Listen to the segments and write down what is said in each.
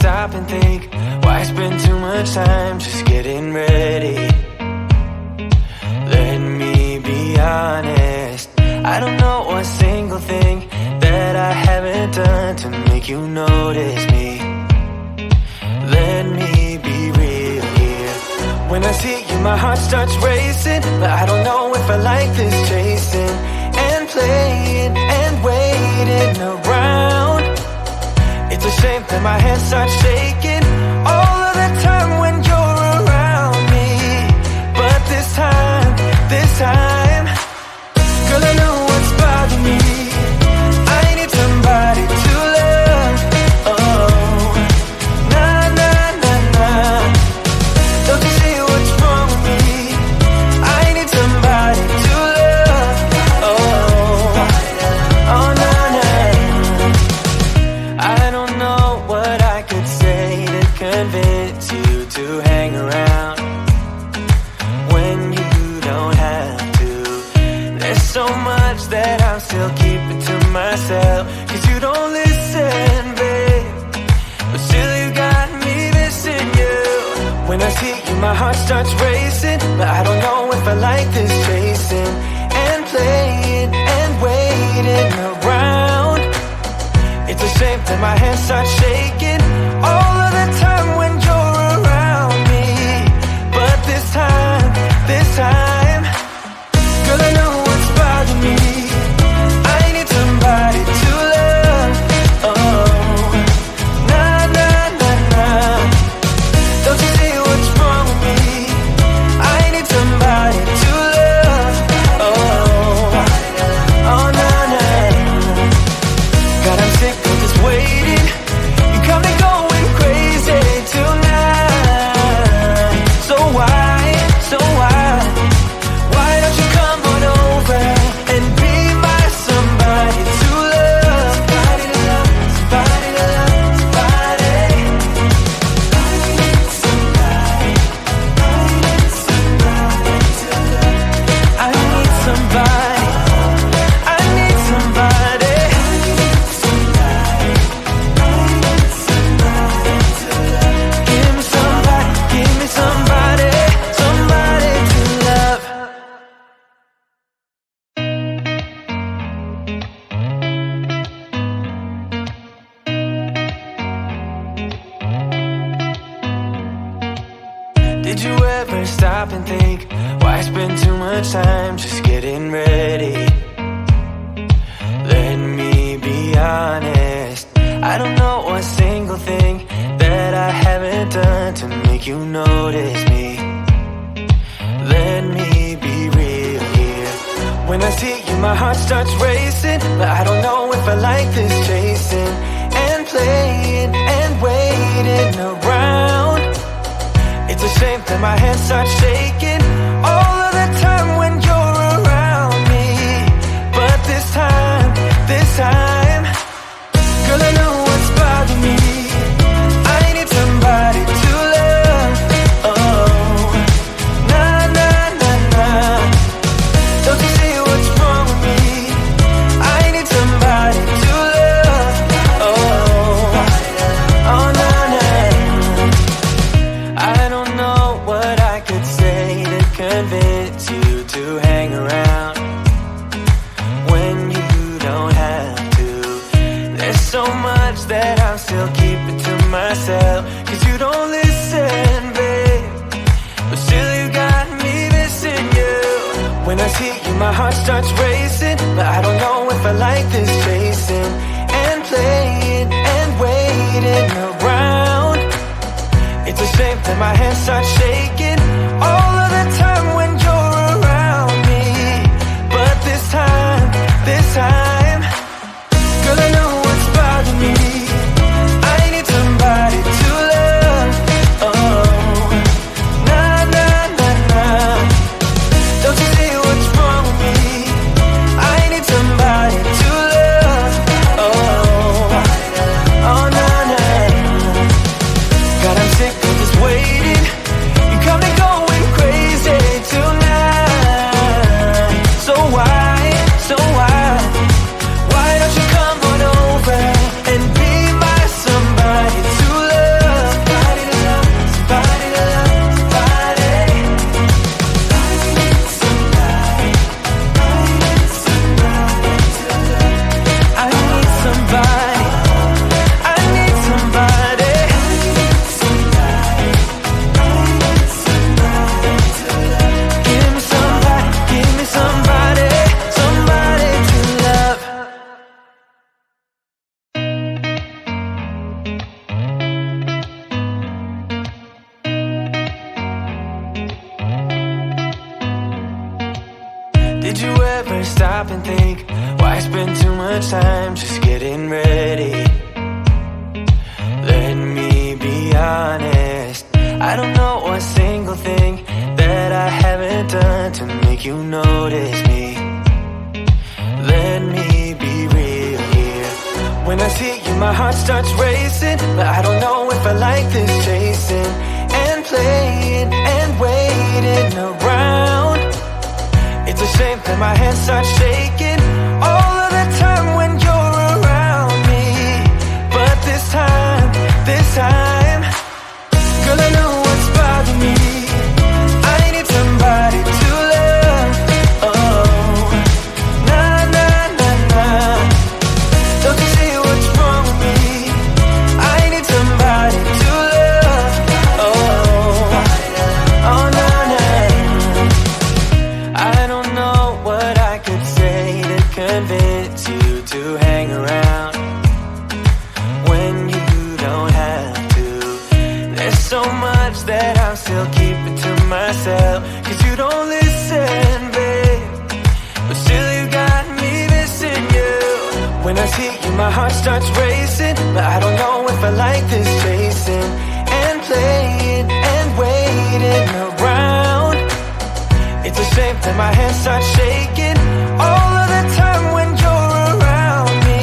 stop and think, why spend too much time just getting ready? Let me be honest, I don't know a single thing that I haven't done to make you notice me. Let me be real here. When I see you, my heart starts racing, but I don't know if I like this chasing and playing and waiting around. It's a shame that my hands start shaking all of the time when you're around me. But this time, girl, I know what's bothering me. I need somebody to love. Oh, nah, nah, nah, nah. Don't you see what's wrong with me? I need somebody to love. Oh, oh, nah, nah. I don't know what I could say to convince you to hang around when you don't have to. There's so much that I'm still keeping to myself, 'cause you don't listen, babe. But still you got me missing you. When I see you, my heart starts racing, but I don't know if I like this chasing and playing and waiting around. It's a shame that my hands start shaking all of the time when you're around me. But this time, girl, I know what's bothering me. I need somebody to love. Oh, nah, nah, nah, nah. Don't you see what's wrong with me? I need somebody to love. Oh, oh, nah, nah. God, I'm sick of this waiting. You got me going crazy tonight. So why? Why don't you come on over and be my somebody to love? Somebody to love, somebody to love, somebody. I need somebody. I need somebody to love. I need somebody. I need somebody. I need somebody to love. Give me somebody, give me somebody, somebody to love. Did you ever stop and think, why spend too much time just getting ready? Let me be honest, I don't know a single thing that I haven't done to make you notice me. Let me be real here. When I see you, my heart starts racing, but I don't know if I like this chasing and playing and waiting around. It's a shame that my hands start shaking all of the time when you're around me. But this time, girl, I know what's bothering me. I need somebody to love. Oh, nah, nah, nah, nah. Don't you see what's wrong with me? I need somebody to love. Oh, oh, nah, nah. I don't know what I could say to convince you to hang around when you don't have to. There's so much that I'm still keeping to myself, 'cause you don't listen, babe. But still you got me missing you. When I see you, my heart starts racing, but I don't know if I like this chasing and playing and waiting around. It's a shame that my hands start shaking all of the time when you're around me. But this time, girl, I know what's bothering me. I need somebody to love. Oh, nah, nah, nah, nah. Don't you see what's wrong with me? I need somebody to love. Oh, oh, nah, nah. God, I'm sick of this waiting. Did you ever stop and think, why spend too much time just getting ready? Let me be honest, I don't know a single thing that I haven't done to make you notice me. Let me be real here. When I see you, my heart starts racing, but I don't know if I like this chasing and playing and waiting around. It's a shame that my hands start shaking all of the time when you're around me. But this time, girl, I know what's bothering me. I need somebody to love. Oh, nah, nah, nah, nah. Don't you see what's wrong with me? I need somebody to love. Oh, oh, nah, nah. I don't know what I could say to convince you to hang around when you don't have to. There's so much that I'm still keeping to myself, 'cause you don't listen, babe. But still you got me missing you. When I see you, my heart starts racing, but I don't know if I like this chasing and playing and waiting around. It's a shame that my hands start shaking all of the time when you're around me.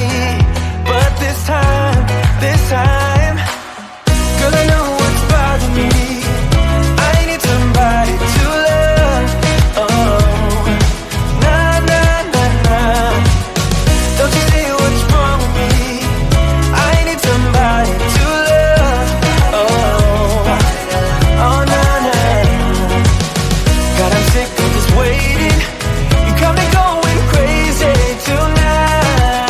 But this time, girl, I know what's bothering me. I need somebody to love. Oh, nah, nah, nah, nah. Don't you see what's wrong with me? I need somebody to love. Oh, oh, nah, nah. God, I'm sick of this waiting. You got me going crazy tonight.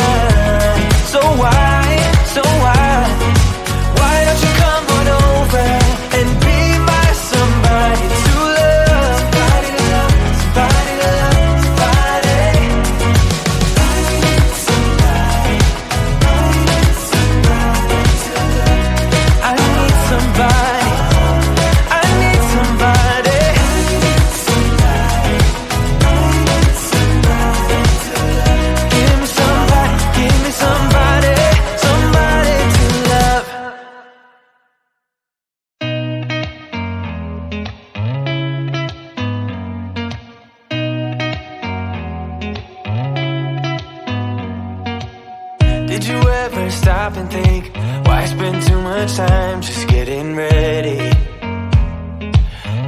So why? Why don't you come on over and be my somebody to love? Somebody to love, somebody to love, somebody. I need somebody to love. I need somebody. I need somebody. Give me somebody, give me somebody, somebody to love. Did you ever stop and think, why spend too much time just getting ready?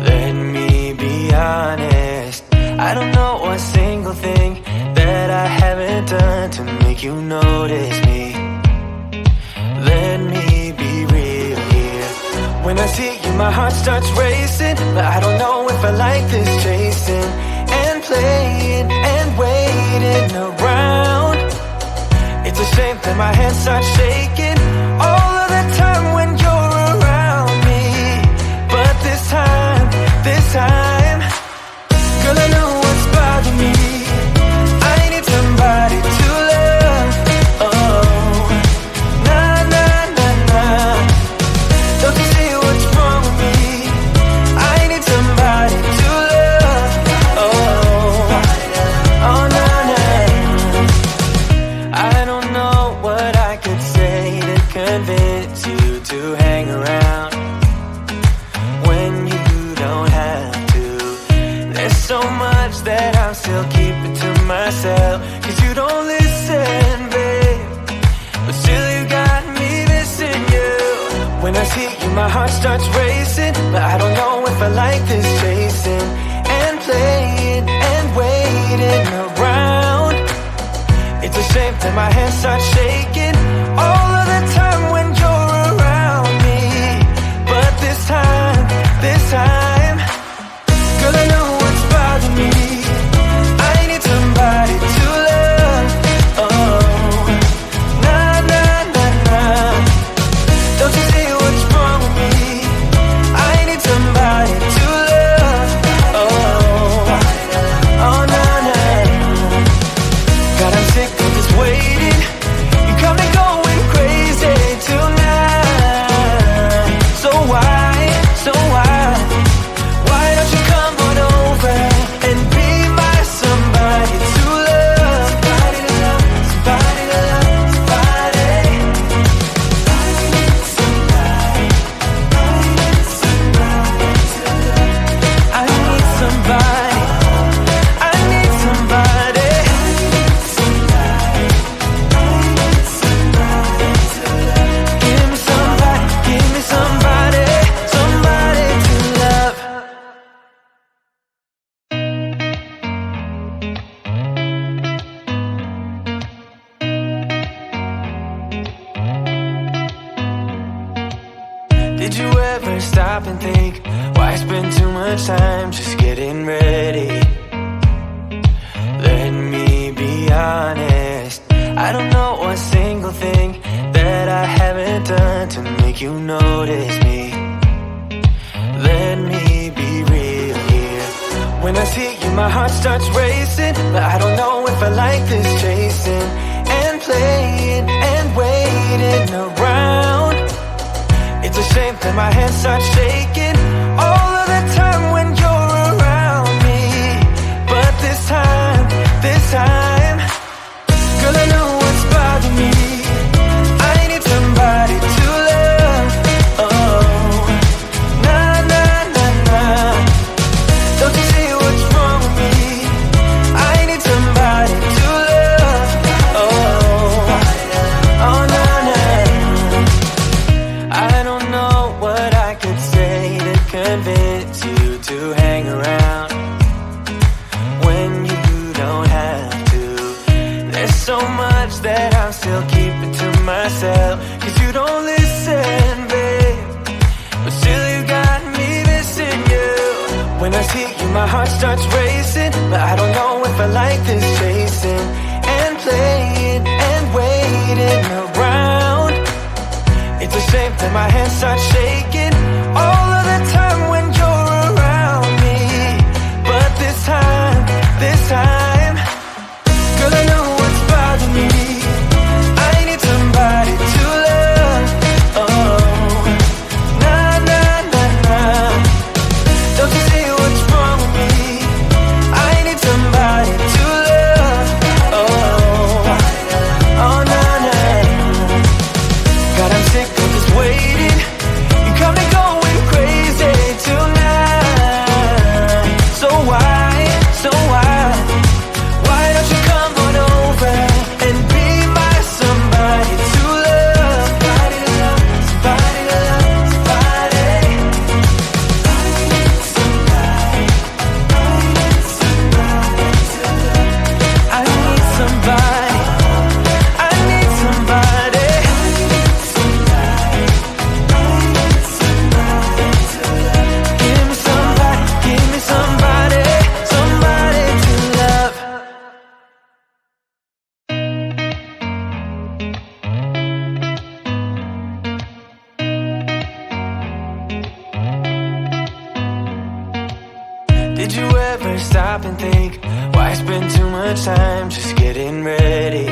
Let me be honest, I don't know a single thing that I haven't done to make you notice me. Let me be real here. When I see you, my heart starts racing, but I don't know if I like this chasing and playing and waiting around. It's a shame that my hands start shaking all of the time when you're around me. But this time, girl, I know what's bothering me. I need somebody to love. Oh, nah, nah, nah, nah. Don't you see what's wrong with me? I need somebody to love. Oh, oh, nah, nah. I don't know what I could say to convince you to hang around when you don't have to. There's so much that I'm still keeping to myself, 'cause you don't listen, babe. But still you got me missing you. When I see you, my heart starts racing, but I don't know if I like this chasing and playing and waiting around. It's a shame that my hands start shaking all of the time when you're around me. But this time, girl, I know what's bothering me. I need somebody to love. Oh, nah, nah, nah, nah. Don't you see what's wrong with me? I need somebody to love. stop and think, why spend too much time just getting ready? Let me be honest, I don't know one single thing that I haven't done to make you notice me. Let me be real here. When I see you, my heart starts racing, but I don't know if I like this chasing and playing and waiting around. It's a shame that my hands start shaking all of the time when you're around me. But this time, girl, I know what's bothering me. I need somebody to love. Oh, nah, nah, nah, nah. Don't you see what's wrong with me? I need somebody to love. Oh, oh, nah, nah. I don't know what I could say to convince you to hang around when you don't have to. There's so much that I'm still keeping to myself, 'cause you don't listen, babe. But still you got me missing you. When I see you, my heart starts racing, but I don't know if I like this chasing and playing and waiting around. It's a shame that my hands start shaking all of the time when you're around me. But this time, girl, I know what's bothering me. I need somebody to love. Oh, nah, nah, nah, nah. Don't you see what's wrong with me? I need somebody to love. Oh, oh, nah, nah. God, I'm sick of this waiting. You got me going crazy tonight. So why? Why don't you come on over and be my somebody to love? Somebody to love, somebody to love, somebody. I need somebody to love. I need somebody. I need somebody. Give me somebody, somebody to love. Did you ever stop and think, why spend too much time just getting ready?